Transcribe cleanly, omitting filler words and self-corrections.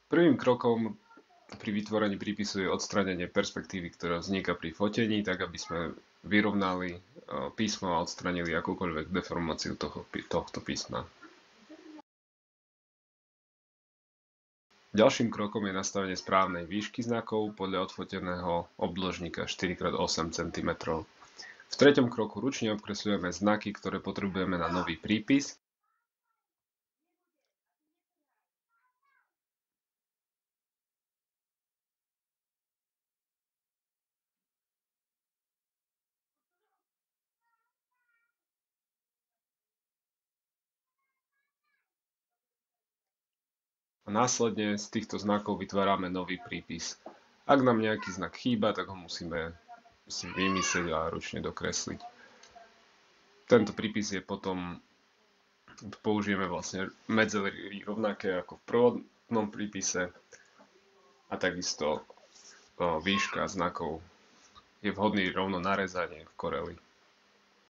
Prvým krokom pri vytvorení prípisu je odstránenie perspektívy, ktorá vzniká pri fotení, tak aby sme vyrovnali písmo a odstránili akúkoľvek deformáciu tohto písma. Ďalším krokom je nastavenie správnej výšky znakov podľa odfoteného obdĺžnika 4x8 cm. V treťom kroku ručne obkresľujeme znaky, ktoré potrebujeme na nový prípis. A následne z týchto znakov vytvárame nový prípis. Ak nám nejaký znak chýba, tak ho musíme si vymyslieť a ručne dokresliť. Tento prípis je potom, použijeme vlastne medzery rovnaké ako v prvotnom prípise a takisto výška znakov je vhodný rovno na rezanie v Coreli.